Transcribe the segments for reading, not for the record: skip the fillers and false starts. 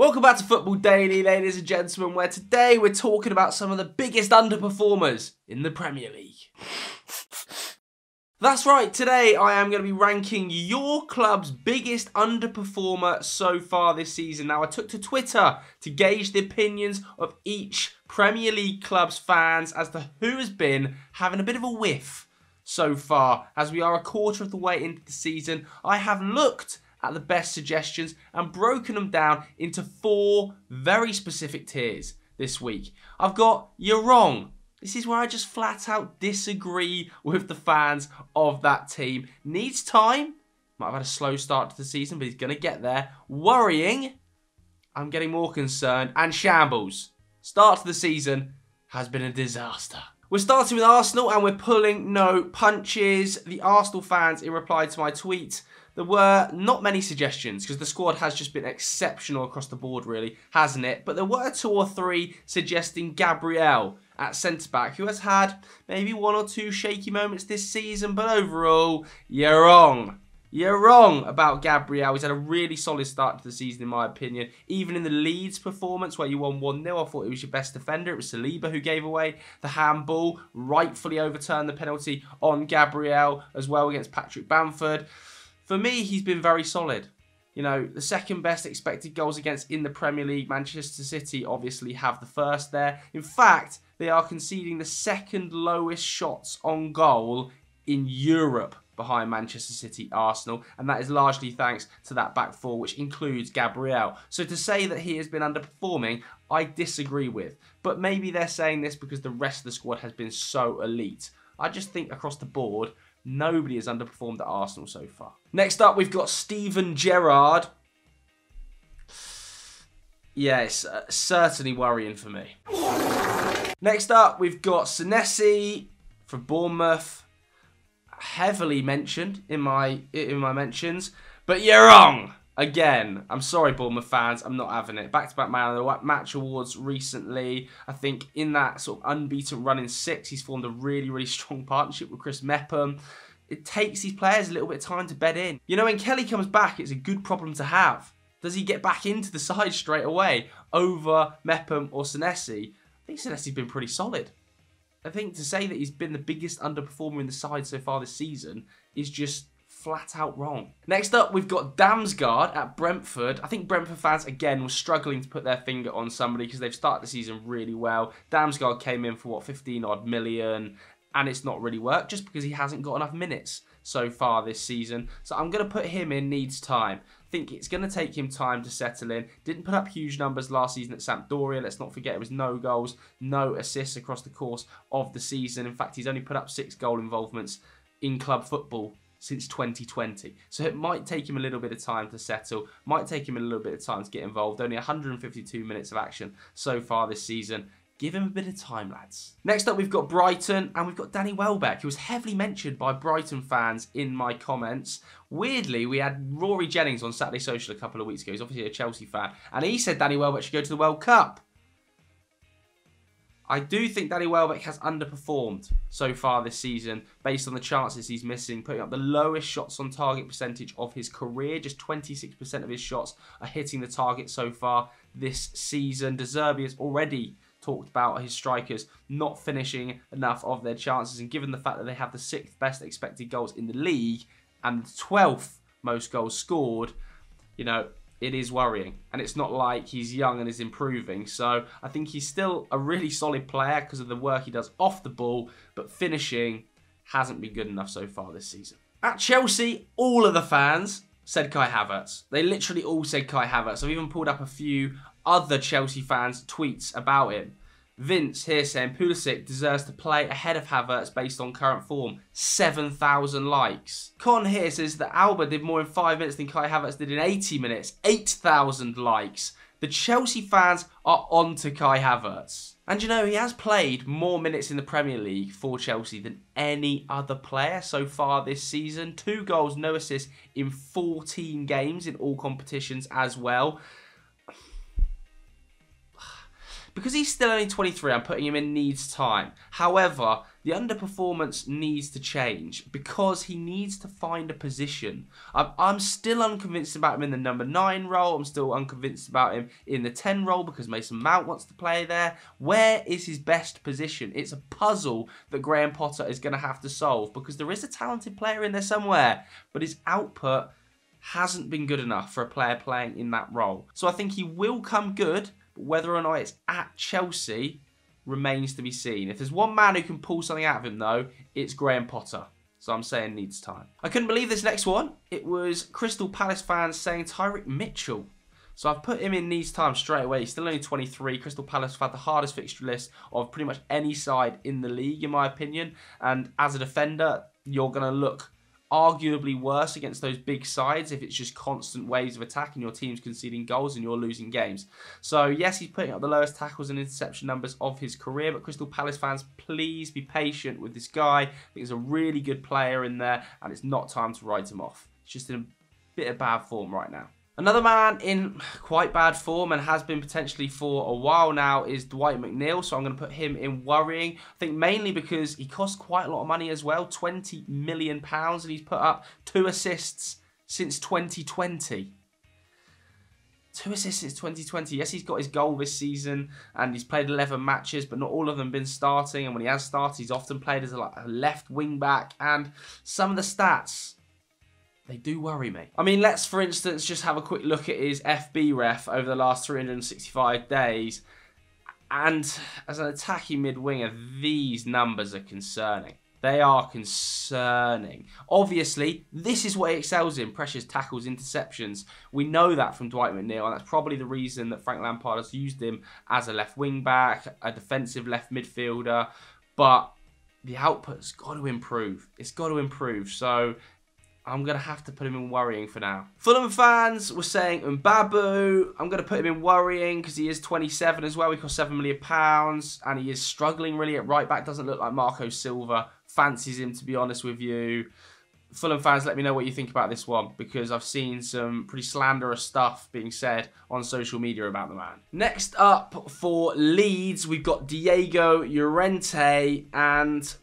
Welcome back to Football Daily, ladies and gentlemen, where today we're talking about some of the biggest underperformers in the Premier League. That's right, today I am going to be ranking your club's biggest underperformer so far this season. Now, I took to Twitter to gauge the opinions of each Premier League club's fans as to who has been having a bit of a whiff so far. As we are a quarter of the way into the season, I have looked at the best suggestions and broken them down into 4 very specific tiers this week. I've got You're Wrong. This is where I just flat out disagree with the fans of that team. Needs time. Might have had a slow start to the season, but he's going to get there. Worrying. I'm getting more concerned. And Shambles. Start to the season has been a disaster. We're starting with Arsenal and we're pulling no punches. The Arsenal fans, in reply to my tweet, there were not many suggestions because the squad has just been exceptional across the board, really, hasn't it? But there were 2 or 3 suggesting Gabriel at centre-back, who has had maybe 1 or 2 shaky moments this season, but overall, you're wrong. You're wrong about Gabriel. He's had a really solid start to the season, in my opinion. Even in the Leeds performance, where you won 1-0, I thought it was your best defender. It was Saliba who gave away the handball, rightfully overturned the penalty on Gabriel as well against Patrick Bamford. For me, he's been very solid. You know, the second best expected goals against in the Premier League. Manchester City obviously have the first there. In fact, they are conceding the second lowest shots on goal in Europe behind Manchester City, Arsenal, and that is largely thanks to that back four, which includes Gabriel. So to say that he has been underperforming, I disagree with. But maybe they're saying this because the rest of the squad has been so elite. I just think across the board, nobody has underperformed at Arsenal so far. Next up, we've got Steven Gerrard. Yeah, it's certainly worrying for me. Next up, we've got Senesi for Bournemouth. Heavily mentioned in my mentions, but you're wrong again. I'm sorry, Bournemouth fans, I'm not having it. Back-to-back man of the match awards recently. I think in that sort of unbeaten run in 6, he's formed a really strong partnership with Chris Mepham. It takes these players a little bit of time to bed in. You know, when Kelly comes back, it's a good problem to have. Does he get back into the side straight away over Mepham or Senesi? I think Senesi's been pretty solid. I think to say that he's been the biggest underperformer in the side so far this season is just flat out wrong. Next up, we've got Damsgaard at Brentford. I think Brentford fans, again, were struggling to put their finger on somebody because they've started the season really well. Damsgaard came in for, what, 15-odd million, and it's not really worked just because he hasn't got enough minutes so far this season. So I'm going to put him in needs time. I think it's going to take him time to settle in. Didn't put up huge numbers last season at Sampdoria. Let's not forget it was no goals, no assists across the course of the season. In fact, he's only put up 6 goal involvements in club football since 2020. So it might take him a little bit of time to settle. Might take him a little bit of time to get involved. Only 152 minutes of action so far this season. Give him a bit of time, lads. Next up, we've got Brighton, and we've got Danny Welbeck, who was heavily mentioned by Brighton fans in my comments. Weirdly, we had Rory Jennings on Saturday Social a couple of weeks ago. He's obviously a Chelsea fan, and he said Danny Welbeck should go to the World Cup. I do think Danny Welbeck has underperformed so far this season based on the chances he's missing, putting up the lowest shots on target percentage of his career. Just 26% of his shots are hitting the target so far this season. De Zerbi has already talked about his strikers not finishing enough of their chances, and given the fact that they have the 6th best expected goals in the league and the 12th most goals scored, you know, it is worrying. And it's not like he's young and is improving, so I think he's still a really solid player because of the work he does off the ball, but finishing hasn't been good enough so far this season. At Chelsea, all of the fans said Kai Havertz. They literally all said Kai Havertz. I've even pulled up a few other Chelsea fans' tweets about him. Vince here saying Pulisic deserves to play ahead of Havertz based on current form. 7,000 likes. Con here says that Alba did more in 5 minutes than Kai Havertz did in 80 minutes. 8,000 likes. The Chelsea fans are on to Kai Havertz. And you know, he has played more minutes in the Premier League for Chelsea than any other player so far this season. 2 goals, no assists in 14 games in all competitions as well. Because he's still only 23, I'm putting him in needs time. However, the underperformance needs to change because he needs to find a position. I'm still unconvinced about him in the number 9 role. I'm still unconvinced about him in the 10 role because Mason Mount wants to play there. Where is his best position? It's a puzzle that Graham Potter is going to have to solve because there is a talented player in there somewhere, but his output hasn't been good enough for a player playing in that role. So I think he will come good, but whether or not it's at Chelsea remains to be seen. If there's one man who can pull something out of him, though, it's Graham Potter. So I'm saying needs time. I couldn't believe this next one. It was Crystal Palace fans saying Tyrick Mitchell. So I've put him in needs time straight away. He's still only 23. Crystal Palace have had the hardest fixture list of pretty much any side in the league, in my opinion. And as a defender, you're going to look arguably worse against those big sides if it's just constant waves of attack and your team's conceding goals and you're losing games. So yes, he's putting up the lowest tackles and interception numbers of his career, but Crystal Palace fans, please be patient with this guy. I think he's a really good player in there and it's not time to write him off. He's just in a bit of bad form right now. Another man in quite bad form and has been potentially for a while now is Dwight McNeil. So I'm going to put him in worrying. I think mainly because he costs quite a lot of money as well, £20 million, and he's put up 2 assists since 2020. 2 assists since 2020. Yes, he's got his goal this season and he's played 11 matches, but not all of them been starting. And when he has started, he's often played as a left wing back. And some of the stats, they do worry me. I mean, let's, for instance, just have a quick look at his FB ref over the last 365 days. And as an attacking mid-winger, these numbers are concerning. They are concerning. Obviously, this is what he excels in: pressures, tackles, interceptions. We know that from Dwight McNeil, and that's probably the reason that Frank Lampard has used him as a left wing-back, a defensive left midfielder. But the output's got to improve. It's got to improve. So I'm going to have to put him in worrying for now. Fulham fans were saying Mbabu. I'm going to put him in worrying because he is 27 as well. He cost £7 million and he is struggling really at right back. Doesn't look like Marco Silva fancies him, to be honest with you. Fulham fans, let me know what you think about this one because I've seen some pretty slanderous stuff being said on social media about the man. Next up for Leeds, we've got Diego Llorente, and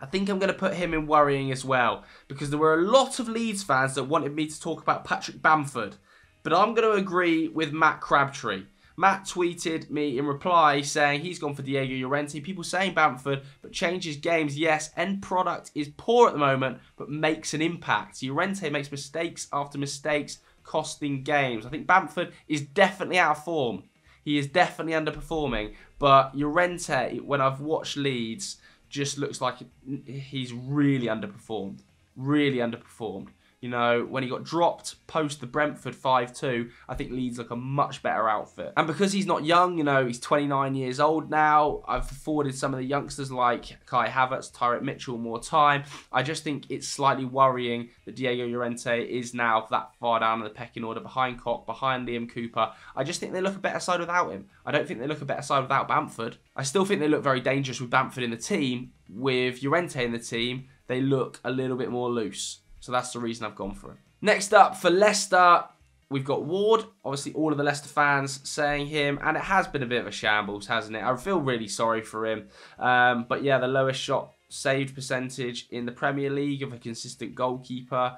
I think I'm going to put him in worrying as well because there were a lot of Leeds fans that wanted me to talk about Patrick Bamford, but I'm going to agree with Matt Crabtree. Matt tweeted me in reply saying he's gone for Diego Llorente. People saying Bamford, but changes games. Yes, end product is poor at the moment, but makes an impact. Llorente makes mistakes after mistakes, costing games. I think Bamford is definitely out of form. He is definitely underperforming, but Llorente, when I've watched Leeds, just looks like he's really underperformed. Really underperformed. You know, when he got dropped post the Brentford 5-2, I think Leeds look a much better outfit. And because he's not young, you know, he's 29 years old now. I've afforded some of the youngsters like Kai Havertz, Tyrick Mitchell more time. I just think it's slightly worrying that Diego Llorente is now that far down in the pecking order behind Koch, behind Liam Cooper. I just think they look a better side without him. I don't think they look a better side without Bamford. I still think they look very dangerous with Bamford in the team. With Llorente in the team, they look a little bit more loose. So that's the reason I've gone for him. Next up for Leicester, we've got Ward. Obviously, all of the Leicester fans saying him. And it has been a bit of a shambles, hasn't it? I feel really sorry for him. But yeah, the lowest shot saved percentage in the Premier League of a consistent goalkeeper.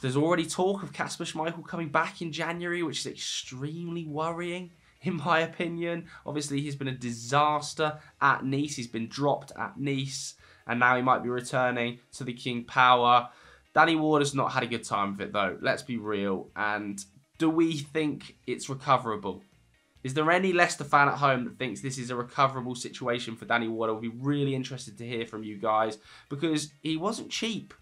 There's already talk of Kasper Schmeichel coming back in January, which is extremely worrying, in my opinion. Obviously, he's been a disaster at Nice. He's been dropped at Nice. And now he might be returning to the King Power. Danny Ward has not had a good time with it, though. Let's be real. And do we think it's recoverable? Is there any Leicester fan at home that thinks this is a recoverable situation for Danny Ward? I'll be really interested to hear from you guys because he wasn't cheap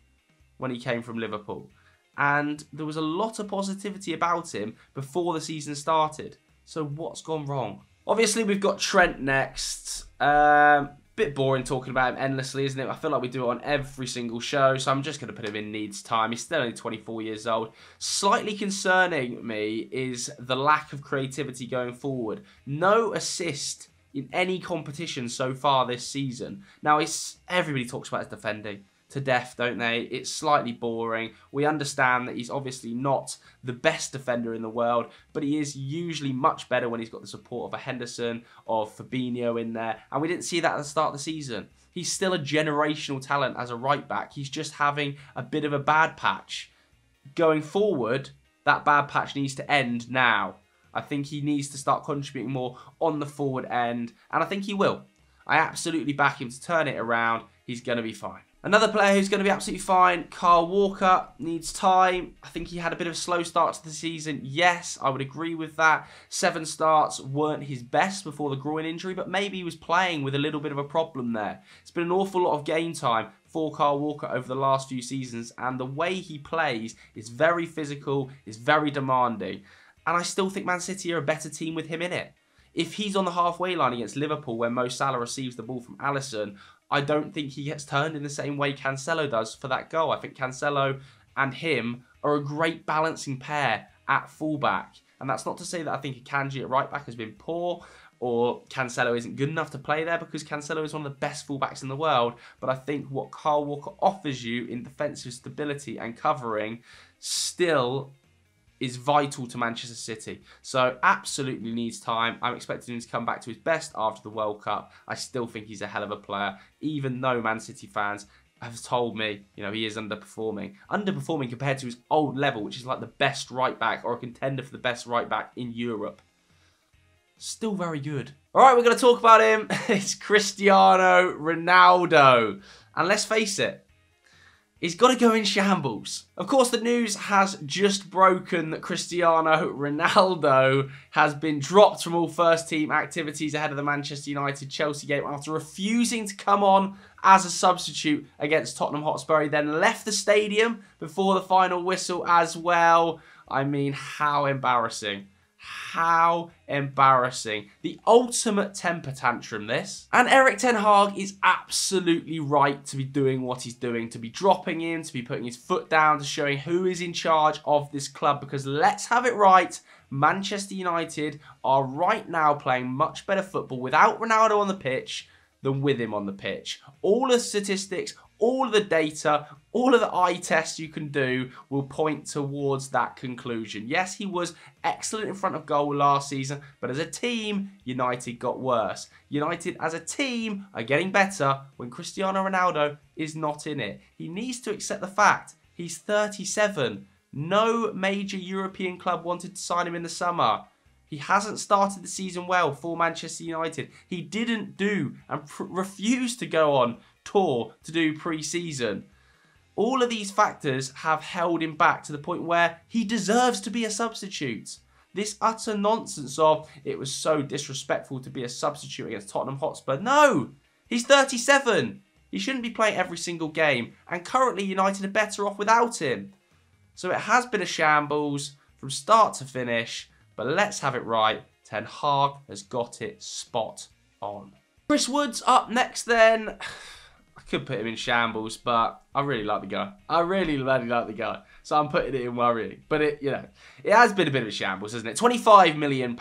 when he came from Liverpool. And there was a lot of positivity about him before the season started. So what's gone wrong? Obviously, we've got Trent next. Bit boring talking about him endlessly, isn't it? I feel like we do it on every single show, so I'm just going to put him in needs time. He's still only 24 years old. Slightly concerning me is the lack of creativity going forward. No assist in any competition so far this season. Now, everybody talks about his defending. to death, don't they? It's slightly boring. We understand that he's obviously not the best defender in the world, but he is usually much better when he's got the support of a Henderson, of Fabinho in there, and we didn't see that at the start of the season. He's still a generational talent as a right back. He's just having a bit of a bad patch. Going forward, that bad patch needs to end now. I think he needs to start contributing more on the forward end, and I think he will. I absolutely back him to turn it around. He's going to be fine. Another player who's going to be absolutely fine, Kyle Walker, needs time. I think he had a bit of a slow start to the season. Yes, I would agree with that. 7 starts weren't his best before the groin injury, but maybe he was playing with a little bit of a problem there. It's been an awful lot of game time for Kyle Walker over the last few seasons, and the way he plays is very physical, is very demanding. And I still think Man City are a better team with him in it. If he's on the halfway line against Liverpool when Mo Salah receives the ball from Alisson, I don't think he gets turned in the same way Cancelo does for that goal. I think Cancelo and him are a great balancing pair at fullback. And that's not to say that I think Akanji at right back has been poor or Cancelo isn't good enough to play there, because Cancelo is one of the best fullbacks in the world. But I think what Kyle Walker offers you in defensive stability and covering still is vital to Manchester City. So absolutely needs time. I'm expecting him to come back to his best after the World Cup. I still think he's a hell of a player, even though Man City fans have told me, you know, he is underperforming. Underperforming compared to his old level, which is like the best right back or a contender for the best right back in Europe. Still very good. All right, we're going to talk about him. It's Cristiano Ronaldo. And let's face it, he's got to go in shambles. Of course, the news has just broken that Cristiano Ronaldo has been dropped from all first-team activities ahead of the Manchester United-Chelsea game after refusing to come on as a substitute against Tottenham Hotspur. He then left the stadium before the final whistle as well. I mean, how embarrassing. How embarrassing. The ultimate temper tantrum, this. And Erik ten Hag is absolutely right to be doing what he's doing, to be dropping him, to be putting his foot down, to showing who is in charge of this club. Because let's have it right, Manchester United are right now playing much better football without Ronaldo on the pitch than with him on the pitch. All the statistics, all of the data, all of the eye tests you can do will point towards that conclusion. Yes, he was excellent in front of goal last season, but as a team, United got worse. United as a team are getting better when Cristiano Ronaldo is not in it. He needs to accept the fact he's 37. No major European club wanted to sign him in the summer. He hasn't started the season well for Manchester United. He didn't do and refused to go on tour to do pre-season. All of these factors have held him back to the point where he deserves to be a substitute. This utter nonsense of it was so disrespectful to be a substitute against Tottenham Hotspur. No, he's 37. He shouldn't be playing every single game, and currently United are better off without him. So it has been a shambles from start to finish, but let's have it right. Ten Hag has got it spot on. Chris Wood's up next then. I could put him in shambles, but I really like the guy. I really like the guy. So I'm putting it in worrying. But it has been a bit of a shambles, hasn't it? £25 million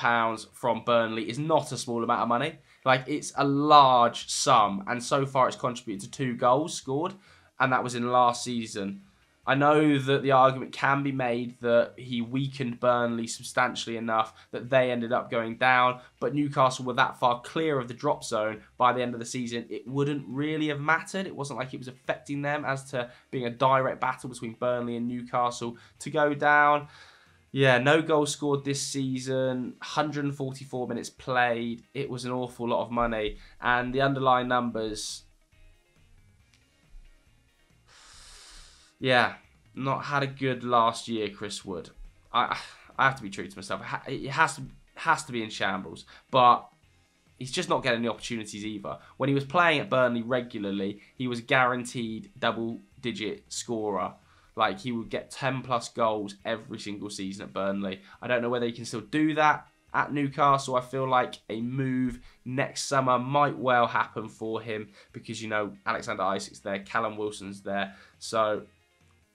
from Burnley is not a small amount of money. Like, it's a large sum. And so far it's contributed to 2 goals scored. And that was in last season. I know that the argument can be made that he weakened Burnley substantially enough that they ended up going down, but Newcastle were that far clear of the drop zone by the end of the season, it wouldn't really have mattered. It wasn't like it was affecting them as to being a direct battle between Burnley and Newcastle to go down. Yeah, no goals scored this season, 144 minutes played. It was an awful lot of money, and the underlying numbers... Yeah, not had a good last year, Chris Wood. I have to be true to myself. It has to be in shambles. But he's just not getting the opportunities either. When he was playing at Burnley regularly, he was guaranteed double-digit scorer. Like, he would get 10-plus goals every single season at Burnley. I don't know whether he can still do that at Newcastle. I feel like a move next summer might well happen for him because, you know, Alexander Isak's there, Callum Wilson's there. So...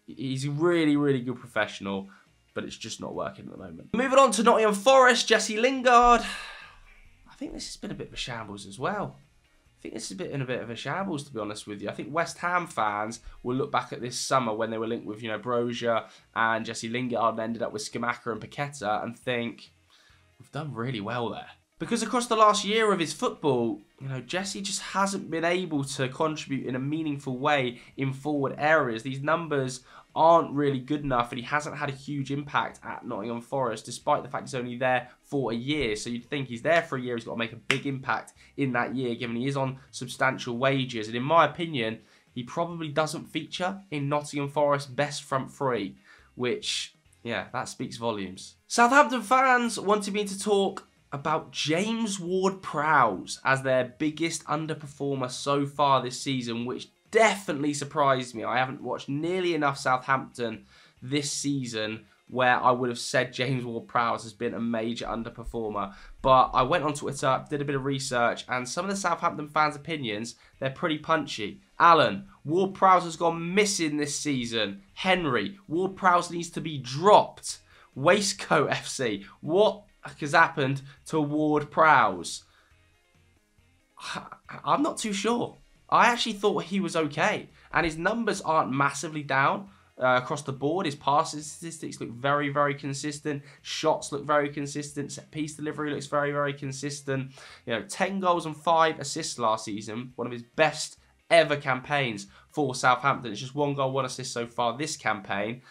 he's a really, really good professional, but it's just not working at the moment. Moving on to Nottingham Forest, Jesse Lingard. I think this has been a bit of a shambles as well. think this is in a bit of a shambles, to be honest with you. I think West Ham fans will look back at this summer when they were linked with, Brozier and Jesse Lingard and ended up with Skamaka and Paqueta and think, we've done really well there. Because across the last year of his football, Jesse just hasn't been able to contribute in a meaningful way in forward areas. These numbers aren't really good enough, and he hasn't had a huge impact at Nottingham Forest, despite the fact he's only there for a year. So you'd think he's there for a year, he's got to make a big impact in that year, given he is on substantial wages. And in my opinion, he probably doesn't feature in Nottingham Forest's best front three, which, yeah, that speaks volumes. Southampton fans wanted me to talk about James Ward-Prowse as their biggest underperformer so far this season, which definitely surprised me. I haven't watched nearly enough Southampton this season where I would have said James Ward-Prowse has been a major underperformer. But I went on Twitter, did a bit of research, and some of the Southampton fans' opinions, they're pretty punchy. Alan, Ward-Prowse has gone missing this season. Henry, Ward-Prowse needs to be dropped. Waistcoat FC, what has happened to Ward-Prowse? I'm not too sure. I actually thought he was okay, and his numbers aren't massively down across the board. His passing statistics look very, very consistent. Shots look very consistent. Set-piece delivery looks very, very consistent. 10 goals and 5 assists last season, one of his best ever campaigns for Southampton. It's just 1 goal, 1 assist so far this campaign.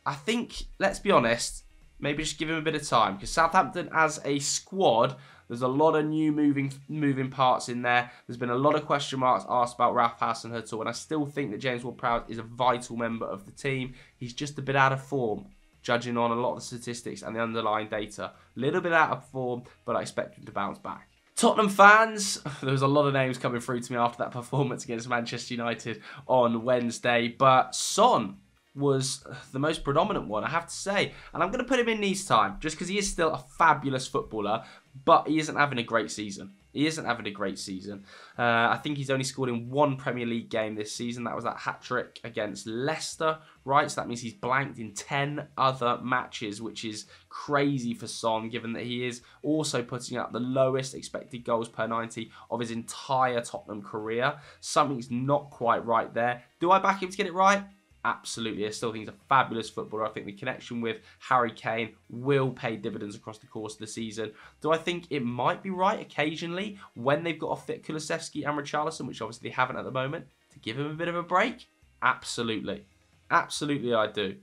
I think, let's be honest, maybe just give him a bit of time, because Southampton as a squad, there's a lot of new moving parts in there. There's been a lot of question marks asked about Ralph Hasenhüttl, and I still think that James Ward-Prowse is a vital member of the team. He's just a bit out of form, judging on a lot of the statistics and the underlying data. A little bit out of form, but I expect him to bounce back. Tottenham fans, there was a lot of names coming through to me after that performance against Manchester United on Wednesday, but Son was the most predominant one, I have to say. And I'm going to put him in these time, just because he is still a fabulous footballer, but he isn't having a great season. He isn't having a great season. I think he's only scored in 1 Premier League game this season. That was that hat-trick against Leicester, right? So that means he's blanked in 10 other matches, which is crazy for Son, given that he is also putting up the lowest expected goals per 90 of his entire Tottenham career. Something's not quite right there. Do I back him to get it right? Absolutely. I still think he's a fabulous footballer. I think the connection with Harry Kane will pay dividends across the course of the season. Do I think it might be right occasionally when they've got a fit Kulusevski and Richarlison, which obviously they haven't at the moment, to give him a bit of a break? Absolutely. Absolutely I do.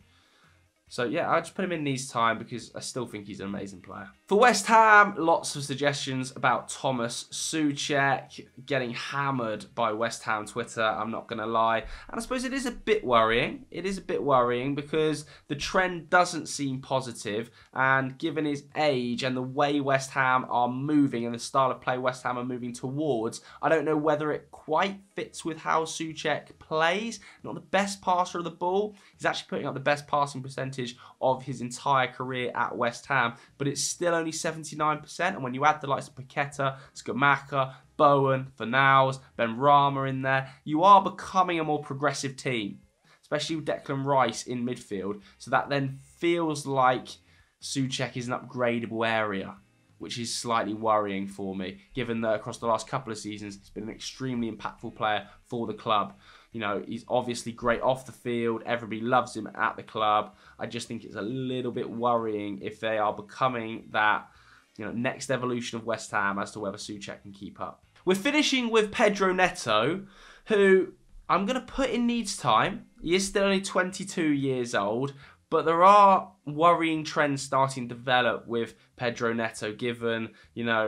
So yeah, I just put him in these time because I still think he's an amazing player. For West Ham, lots of suggestions about Tomas Soucek getting hammered by West Ham Twitter, I'm not going to lie. And I suppose it is a bit worrying. It is a bit worrying because the trend doesn't seem positive. And given his age and the way West Ham are moving and the style of play West Ham are moving towards, I don't know whether it quite fits with how Soucek plays. Not the best passer of the ball. He's actually putting up the best passing percentage of his entire career at West Ham, but it's still only 79%. And when you add the likes of Paqueta, Skamaka, Bowen, Fornals, Ben Rama in there, you are becoming a more progressive team, especially with Declan Rice in midfield. So that then feels like Soucek is an upgradable area, which is slightly worrying for me, given that across the last couple of seasons, he's been an extremely impactful player for the club. He's obviously great off the field. Everybody loves him at the club. I just think it's a little bit worrying if they are becoming that, next evolution of West Ham as to whether Soucek can keep up. We're finishing with Pedro Neto, who I'm going to put in needs time. He is still only 22 years old, but there are worrying trends starting to develop with Pedro Neto, given,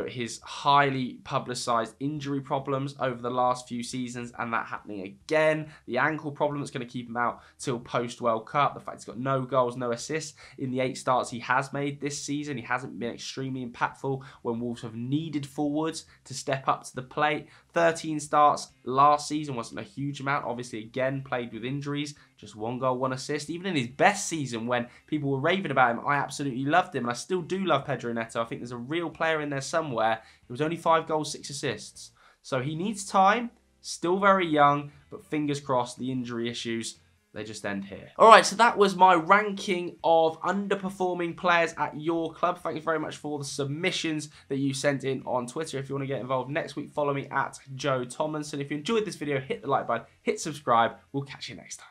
his highly publicised injury problems over the last few seasons, and that happening again. The ankle problem that's going to keep him out till post-World Cup. The fact he's got no goals, no assists in the 8 starts he has made this season. He hasn't been extremely impactful when Wolves have needed forwards to step up to the plate. 13 starts last season wasn't a huge amount. Obviously, again, played with injuries. Just 1 goal, 1 assist. Even in his best season, when people were raving about him, I absolutely loved him, and I still do love Pedro Neto. I think there's a real player in there somewhere. It was only 5 goals, 6 assists. So he needs time, still very young, but fingers crossed the injury issues, They just end here. All right, so that was my ranking of underperforming players at your club. Thank you very much for the submissions that you sent in on Twitter. If you want to get involved next week, follow me at Joe Tomlinson. If you enjoyed this video, hit the like button, hit subscribe. We'll catch you next time.